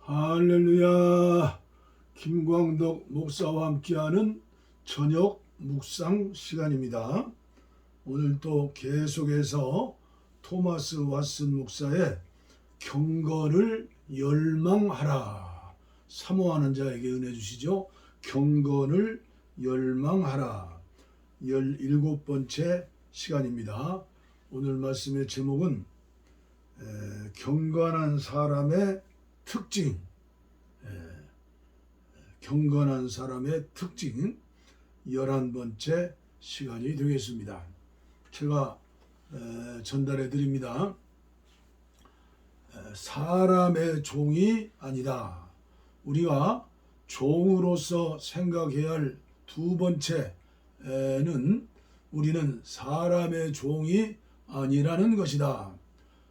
할렐루야. 김광덕 목사와 함께하는 저녁 묵상 시간입니다. 오늘 또 계속해서 토마스 왓슨 목사의 경건을 열망하라, 사모하는 자에게 은혜 주시죠. 경건을 열망하라, 17번째 시간입니다. 오늘 말씀의 제목은 경건한 사람의 특징, 경건한 사람의 특징 11번째 시간이 되겠습니다. 제가 전달해 드립니다. 사람의 종이 아니다. 우리가 종으로서 생각해야 할 두 번째는 우리는 사람의 종이 아니라는 것이다.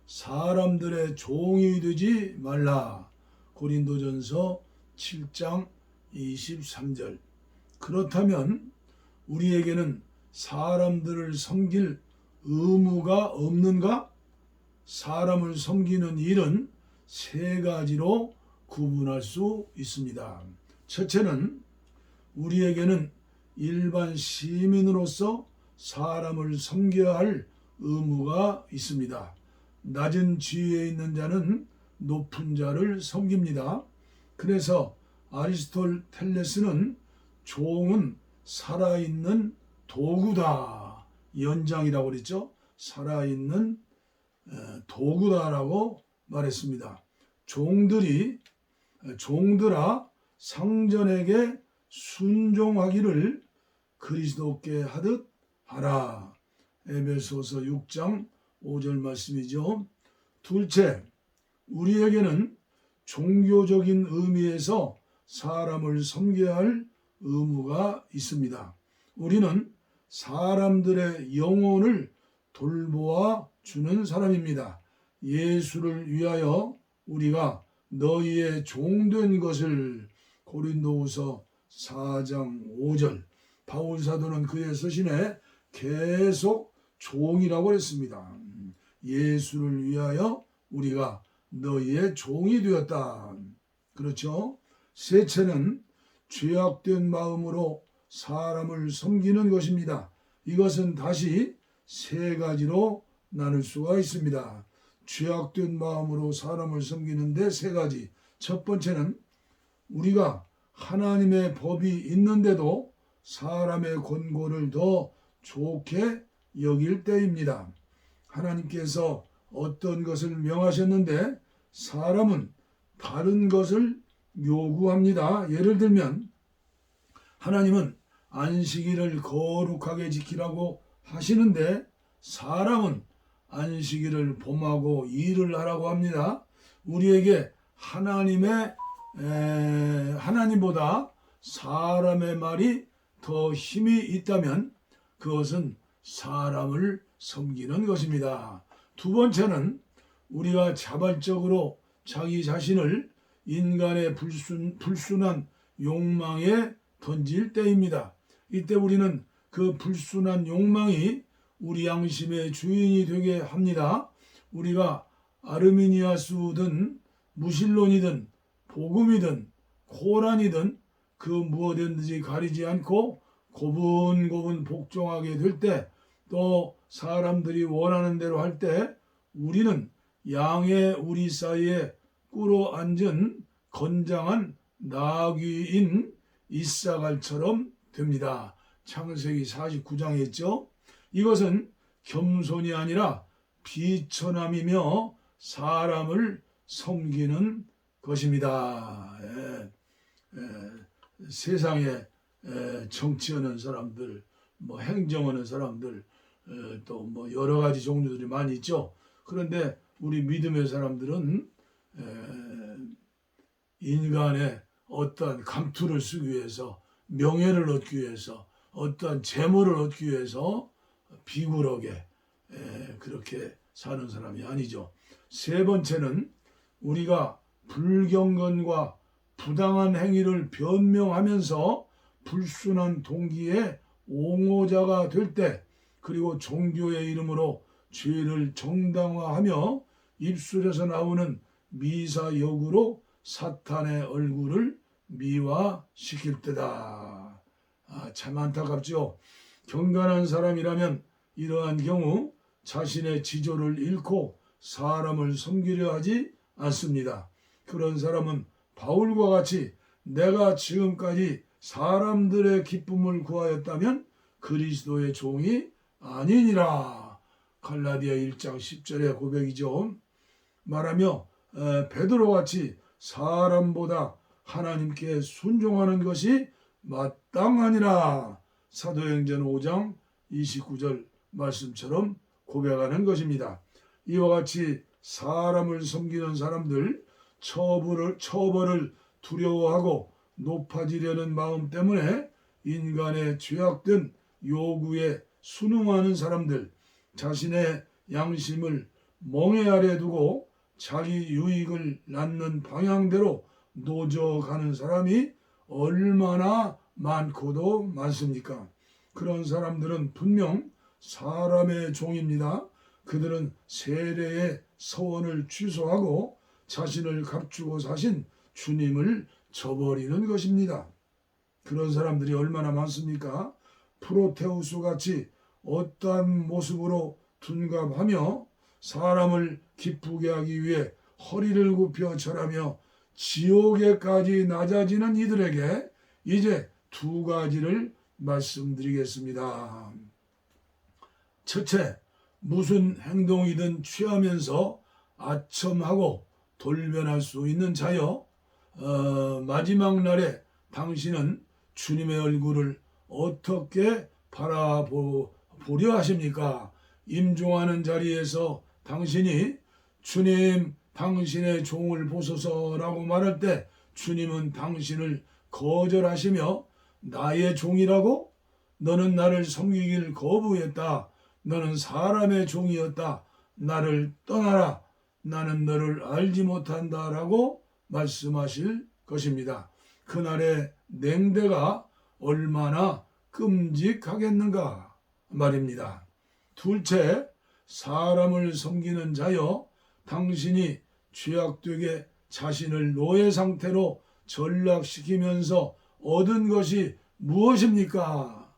사람들의 종이 되지 말라. 고린도전서 7장 23절. 그렇다면 우리에게는 사람들을 섬길 의무가 없는가? 사람을 섬기는 일은 세 가지로 구분할 수 있습니다. 첫째는 우리에게는 일반 시민으로서 사람을 섬겨야 할 의무가 있습니다. 낮은 지위에 있는 자는 높은 자를 섬깁니다. 그래서 아리스토텔레스는 종은 살아있는 도구다, 연장이라고 그랬죠. 살아있는 도구다라고 말했습니다. 종들아 상전에게 순종하기를 그리스도께 하듯 하라. 에베소서 6장 5절 말씀이죠. 둘째, 우리에게는 종교적인 의미에서 사람을 섬겨야 할 의무가 있습니다. 우리는 사람들의 영혼을 돌보아 주는 사람입니다. 예수를 위하여 우리가 너희의 종된 것을, 고린도후서 4장 5절. 바울 사도는 그의 서신에 계속 종이라고 했습니다. 예수를 위하여 우리가 너희의 종이 되었다. 그렇죠? 셋째는 죄악된 마음으로 사람을 섬기는 것입니다. 이것은 다시 세 가지로 나눌 수가 있습니다. 죄악된 마음으로 사람을 섬기는데 세 가지. 첫 번째는 우리가 하나님의 법이 있는데도 사람의 권고를 더 좋게 여길 때입니다. 하나님께서 어떤 것을 명하셨는데 사람은 다른 것을 요구합니다. 예를 들면 하나님은 안식일을 거룩하게 지키라고 하시는데 사람은 안식일을 범하고 일을 하라고 합니다. 우리에게 하나님보다 사람의 말이 더 힘이 있다면 그것은 사람을 섬기는 것입니다. 두 번째는 우리가 자발적으로 자기 자신을 인간의 불순한 욕망에 던질 때입니다. 이때 우리는 그 불순한 욕망이 우리 양심의 주인이 되게 합니다. 우리가 아르미니아수든 무신론이든 복음이든 코란이든 그 무엇이든지 가리지 않고 고분고분 복종하게 될 때, 또 사람들이 원하는 대로 할 때 우리는 양의 우리 사이에 꿇어 앉은 건장한 나귀인 이사갈처럼 됩니다. 창세기 49장에 있죠. 이것은 겸손이 아니라 비천함이며 사람을 섬기는 것입니다. 세상에 정치하는 사람들, 행정하는 사람들, 또 여러 가지 종류들이 많이 있죠. 그런데 우리 믿음의 사람들은 인간의 어떠한 감투를 쓰기 위해서, 명예를 얻기 위해서, 어떠한 재물을 얻기 위해서 비굴하게 그렇게 사는 사람이 아니죠. 세 번째는 우리가 불경건과 부당한 행위를 변명하면서 불순한 동기의 옹호자가 될 때, 그리고 종교의 이름으로 죄를 정당화하며 입술에서 나오는 미사역으로 사탄의 얼굴을 미화시킬 때다. 참 안타깝죠. 경건한 사람이라면 이러한 경우 자신의 지조를 잃고 사람을 섬기려 하지 않습니다. 그런 사람은 바울과 같이 내가 지금까지 사람들의 기쁨을 구하였다면 그리스도의 종이 아니니라. 갈라디아 1장 10절의 고백이죠. 말하며 베드로같이 사람보다 하나님께 순종하는 것이 마땅하니라. 사도행전 5장 29절 말씀처럼 고백하는 것입니다. 이와 같이 사람을 섬기는 사람들, 처벌을 두려워하고 높아지려는 마음 때문에 인간의 죄악된 요구에 순응하는 사람들, 자신의 양심을 멍에 아래 두고 자기 유익을 낳는 방향대로 노져가는 사람이 얼마나 많고도 많습니까? 그런 사람들은 분명 사람의 종입니다. 그들은 세례의 서원을 취소하고 자신을 감추고 사신 주님을 저버리는 것입니다. 그런 사람들이 얼마나 많습니까? 프로테우스 같이 어떠한 모습으로 둔갑하며 사람을 기쁘게 하기 위해 허리를 굽혀 절하며 지옥에까지 낮아지는 이들에게 이제 두 가지를 말씀드리겠습니다. 첫째, 무슨 행동이든 취하면서 아첨하고 돌변할 수 있는 자여, 마지막 날에 당신은 주님의 얼굴을 어떻게 바라보려 하십니까? 임종하는 자리에서 당신이 주님 당신의 종을 보소서라고 말할 때 주님은 당신을 거절하시며 나의 종이라고? 너는 나를 섬기길 거부했다. 너는 사람의 종이었다. 나를 떠나라. 나는 너를 알지 못한다. 라고 말씀하실 것입니다. 그날의 냉대가 얼마나 끔찍하겠는가 말입니다. 둘째, 사람을 섬기는 자여, 당신이 죄악되게 자신을 노예 상태로 전락시키면서 얻은 것이 무엇입니까?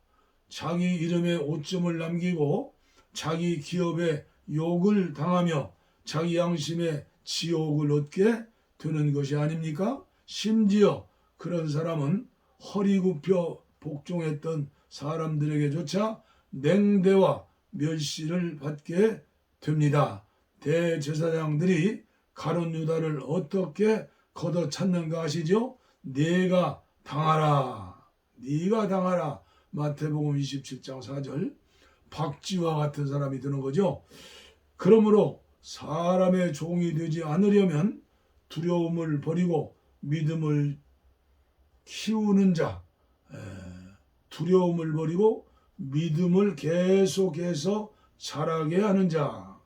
자기 이름에 오점을 남기고 자기 기업에 욕을 당하며 자기 양심에 지옥을 얻게 되는 것이 아닙니까? 심지어 그런 사람은 허리 굽혀 복종했던 사람들에게조차 냉대와 멸시를 받게 됩니다. 대제사장들이 가룟 유다를 어떻게 걷어찼는가 아시죠? 네가 당하라. 네가 당하라. 마태복음 27장 4절. 박쥐와 같은 사람이 되는 거죠. 그러므로 사람의 종이 되지 않으려면 두려움을 버리고 믿음을 키우는 자, 두려움을 버리고 믿음을 계속해서 자라게 하는 자,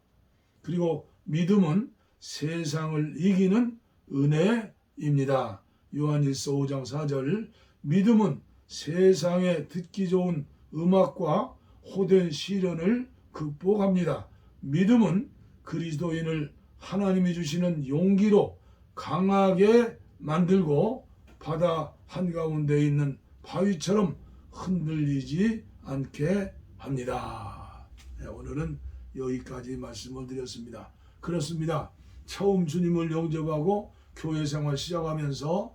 그리고 믿음은 세상을 이기는 은혜입니다. 요한일서 5장 4절. 믿음은 세상에 듣기 좋은 음악과 호된 시련을 극복합니다. 믿음은 그리스도인을 하나님이 주시는 용기로 강하게 만들고 바다 한가운데 있는 바위처럼 흔들리지 않게 합니다. 오늘은 여기까지 말씀을 드렸습니다. 그렇습니다. 처음 주님을 영접하고 교회 생활 시작하면서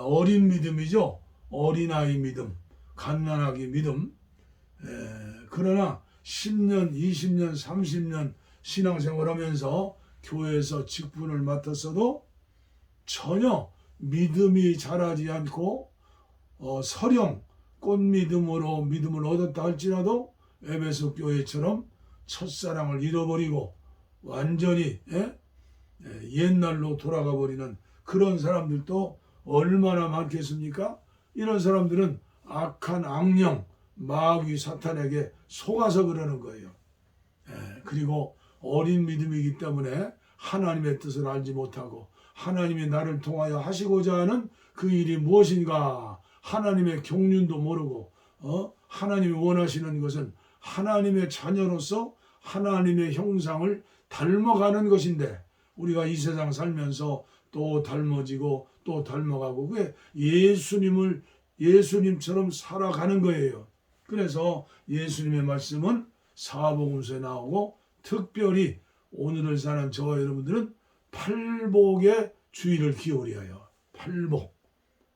어린 믿음이죠. 어린아이 믿음, 갓난아기 믿음. 그러나 10년, 20년, 30년 신앙생활하면서 교회에서 직분을 맡았어도 전혀 믿음이 자라지 않고 설령 꽃믿음으로 믿음을 얻었다 할지라도 에베소 교회처럼 첫사랑을 잃어버리고 완전히 옛날로 돌아가 버리는 그런 사람들도 얼마나 많겠습니까? 이런 사람들은 악한 악령, 마귀 사탄에게 속아서 그러는 거예요. 그리고 어린 믿음이기 때문에 하나님의 뜻을 알지 못하고 하나님이 나를 통하여 하시고자 하는 그 일이 무엇인가 하나님의 경륜도 모르고 하나님이 원하시는 것은 하나님의 자녀로서 하나님의 형상을 닮아가는 것인데 우리가 이 세상 살면서 또 닮아지고 또 닮아가고 그게 예수님처럼 살아가는 거예요. 그래서 예수님의 말씀은 사복음서에 나오고 특별히 오늘을 사는 저와 여러분들은 팔복의 주의를 기울여야 해요. 팔복.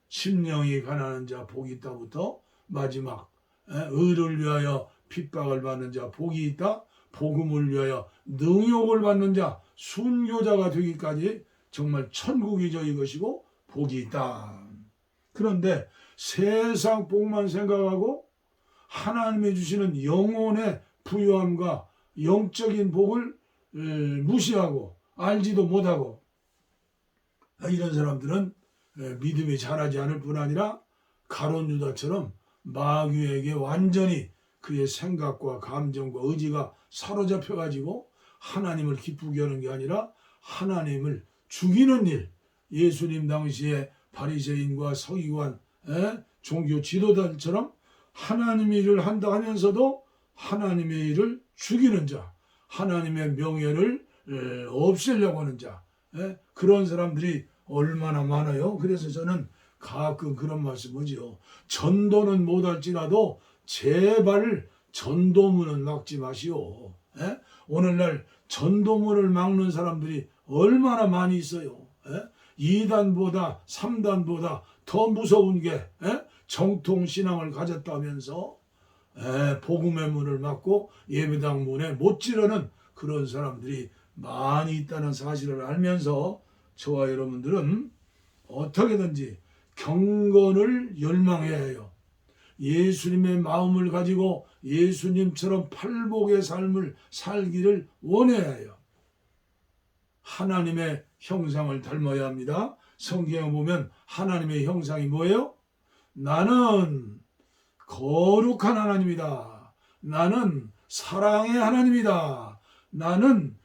심령이 가난한 자 복이 있다부터 마지막 의를 위하여 핍박을 받는 자 복이 있다. 복음을 위하여 능욕을 받는 자 순교자가 되기까지 정말 천국이 저희 것이고 복이 있다. 그런데 세상 복만 생각하고 하나님이 주시는 영혼의 부유함과 영적인 복을 무시하고 알지도 못하고 이런 사람들은 믿음이 자라지 않을 뿐 아니라 가룟 유다처럼 마귀에게 완전히 그의 생각과 감정과 의지가 사로잡혀 가지고 하나님을 기쁘게 하는 게 아니라 하나님을 죽이는 일, 예수님 당시에 바리새인과 서기관, 종교 지도자들처럼 하나님의 일을 한다 하면서도 하나님의 일을 죽이는 자, 하나님의 명예를 없애려고 하는 자, 그런 사람들이 얼마나 많아요. 그래서 저는 가끔 그런 말씀 하지요. 전도는 못할지라도 제발 전도문은 막지 마시오. 오늘날 전도문을 막는 사람들이 얼마나 많이 있어요. 2단보다 3단보다 더 무서운 게 정통신앙을 가졌다면서 복음의 문을 막고 예배당 문에 못 지르는 그런 사람들이 많이 있다는 사실을 알면서 저와 여러분들은 어떻게든지 경건을 열망해야 해요. 예수님의 마음을 가지고 예수님처럼 팔복의 삶을 살기를 원해야 해요. 하나님의 형상을 닮아야 합니다. 성경에 보면 하나님의 형상이 뭐예요? 나는 거룩한 하나님이다. 나는 사랑의 하나님이다. 나는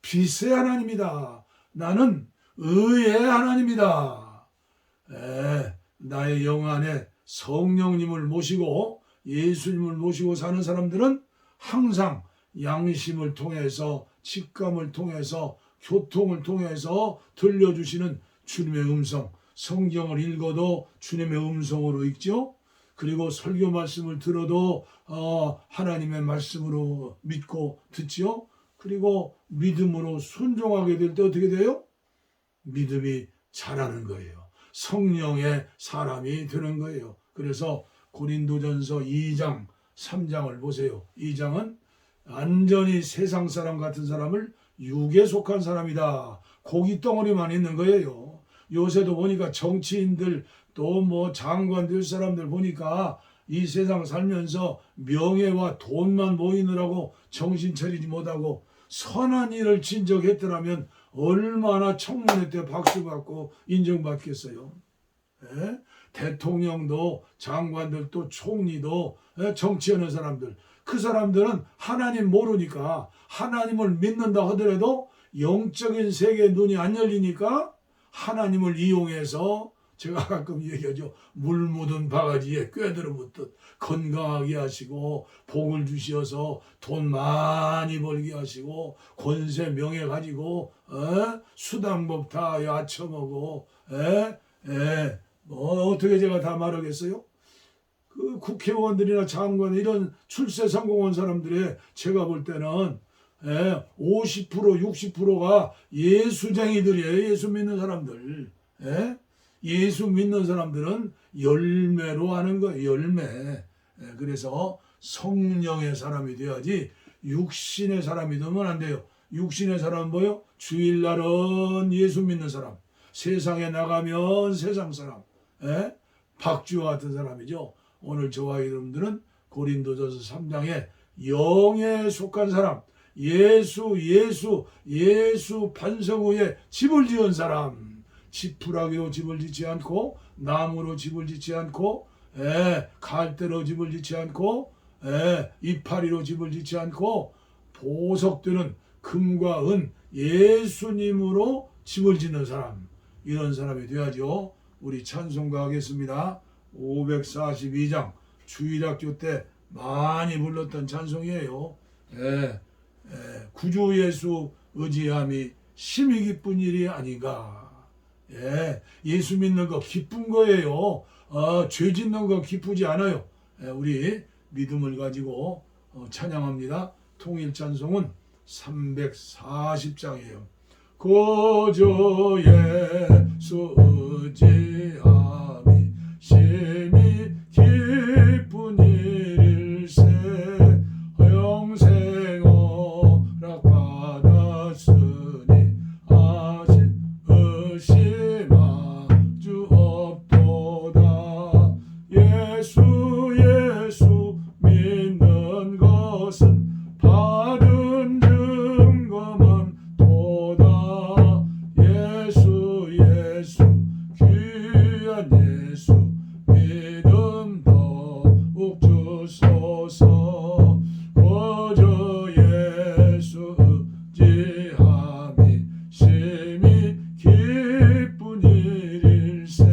빛의 하나님이다. 나는 의의 하나님이다. 나의 영 안에 성령님을 모시고 예수님을 모시고 사는 사람들은 항상 양심을 통해서 직감을 통해서 교통을 통해서 들려주시는 주님의 음성, 성경을 읽어도 주님의 음성으로 읽죠. 그리고 설교 말씀을 들어도 하나님의 말씀으로 믿고 듣지요. 그리고 믿음으로 순종하게 될 때 어떻게 돼요? 믿음이 자라는 거예요. 성령의 사람이 되는 거예요. 그래서 고린도전서 2장, 3장을 보세요. 2장은 완전히 세상 사람 같은 사람을 육에 속한 사람이다. 고기 덩어리만 있는 거예요. 요새도 보니까 정치인들 또 뭐 장관들 사람들 보니까 이 세상 살면서 명예와 돈만 모이느라고 정신 차리지 못하고 선한 일을 진적했더라면 얼마나 청문회 때 박수 받고 인정받겠어요. 대통령도 장관들도 총리도 정치하는 사람들, 그 사람들은 하나님 모르니까 하나님을 믿는다 하더라도 영적인 세계의 눈이 안 열리니까 하나님을 이용해서 제가 가끔 얘기하죠. 물 묻은 바가지에 꿰들어 묻듯 건강하게 하시고 복을 주시어서 돈 많이 벌게 하시고 권세 명예 가지고 수당법 다 야쳐먹고 뭐 어떻게 제가 다 말하겠어요? 그 국회의원들이나 장관 이런 출세 성공한 사람들의 제가 볼 때는 50% 60%가 예수쟁이들이에요. 예수 믿는 사람들. 예수 믿는 사람들은 열매로 하는 거예요. 열매. 그래서 성령의 사람이 돼야지 육신의 사람이 되면 안 돼요. 육신의 사람은 뭐예요? 주일날은 예수 믿는 사람. 세상에 나가면 세상 사람. 박쥐와 같은 사람이죠. 오늘 저와 여러분들은 고린도전서 3장에 영에 속한 사람, 예수 반석 위에 집을 지은 사람, 지푸라기로 집을 짓지 않고 나무로 집을 짓지 않고 갈대로 집을 짓지 않고 이파리로 집을 짓지 않고 보석되는 금과 은 예수님으로 집을 짓는 사람, 이런 사람이 돼야죠. 우리 찬송가 하겠습니다. 542장 주일학교 때 많이 불렀던 찬송이에요. 구주 예수 의지함이 심히 기쁜 일이 아닌가. 예수 믿는 거 기쁜 거예요. 죄 짓는 거 기쁘지 않아요. 우리 믿음을 가지고 찬양합니다. 통일 찬송은 340장이에요. 고조 예수 의지함이 심히 기쁜 일일세 영생 허락받았으니 아직 의심하 주 없도다. 예수 믿는 것은 받은 증거만 도다. 예수 귀한 예수 믿음 더욱 주소서. 거저 예수 의지함이 심히 기쁜 일일세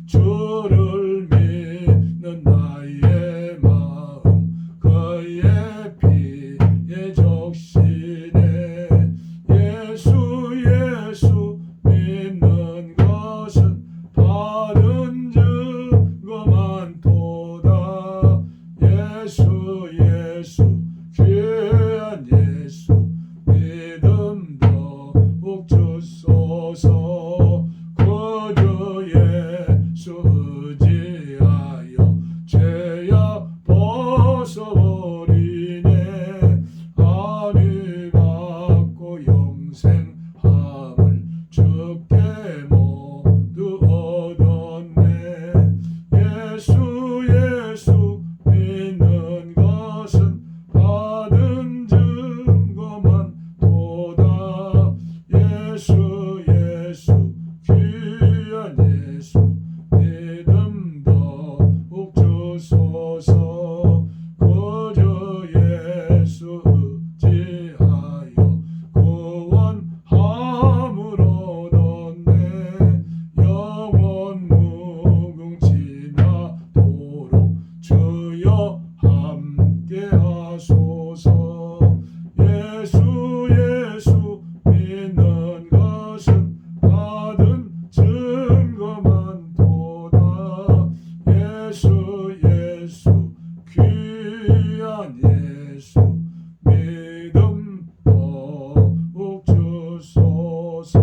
주를 믿는 나의 마음 그의 피에 적시네. 예수 믿는 것은 받은 증거만 도다. 예수 귀한 예수 믿음 더욱 주소서. 거저 예수 의지하여 죄악 벗어버리네. 안위 받고 영생함을 주께 모두 얻었네. 예수 믿는 것은 받은 증거만 도다. 예수 귀한 예수 믿음 더욱 주소서. 거저 예수 의지하여 구원함을 얻었네. 영원 무궁지나도록 주여 함께 하소서. 예수 믿는 것은 받은 증거만 도다. 예수 귀한 예수 믿음 더욱 주소서.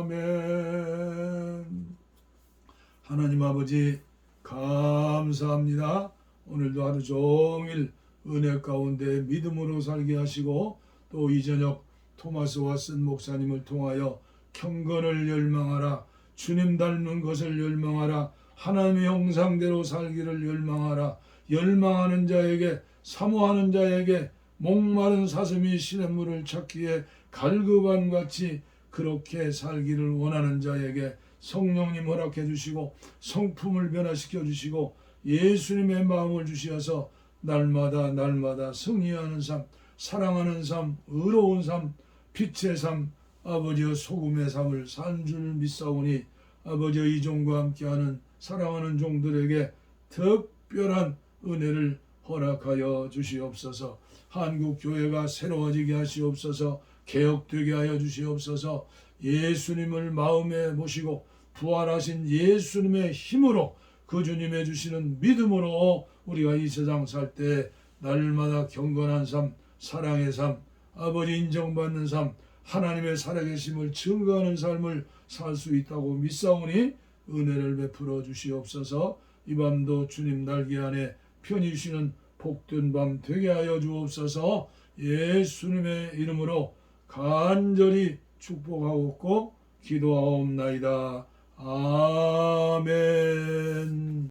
아멘. 하나님 아버지 감사합니다. 오늘도 하루 종일 은혜 가운데 믿음으로 살게 하시고 또 이 저녁 토마스 왓슨 목사님을 통하여 경건을 열망하라, 주님 닮은 것을 열망하라, 하나님의 형상대로 살기를 열망하라, 열망하는 자에게 사모하는 자에게 목마른 사슴이 시냇물을 찾기에 갈급한 같이 그렇게 살기를 원하는 자에게 성령님 허락해 주시고 성품을 변화시켜 주시고 예수님의 마음을 주시어서 날마다 승리하는 삶, 사랑하는 삶, 의로운 삶, 빛의 삶, 아버지의 소금의 삶을 산 줄 믿사오니 아버지의 이 종과 함께하는 사랑하는 종들에게 특별한 은혜를 허락하여 주시옵소서. 한국교회가 새로워지게 하시옵소서. 개혁되게 하여 주시옵소서. 예수님을 마음에 모시고 부활하신 예수님의 힘으로 그 주님의 주시는 믿음으로 우리가 이 세상 살 때 날마다 경건한 삶, 사랑의 삶, 아버지 인정받는 삶, 하나님의 살아계심을 증거하는 삶을 살 수 있다고 믿사오니 은혜를 베풀어 주시옵소서. 이 밤도 주님 날개 안에 편히 쉬는 복된 밤 되게 하여 주옵소서. 예수님의 이름으로 간절히 축복하옵고 기도하옵나이다. 아멘.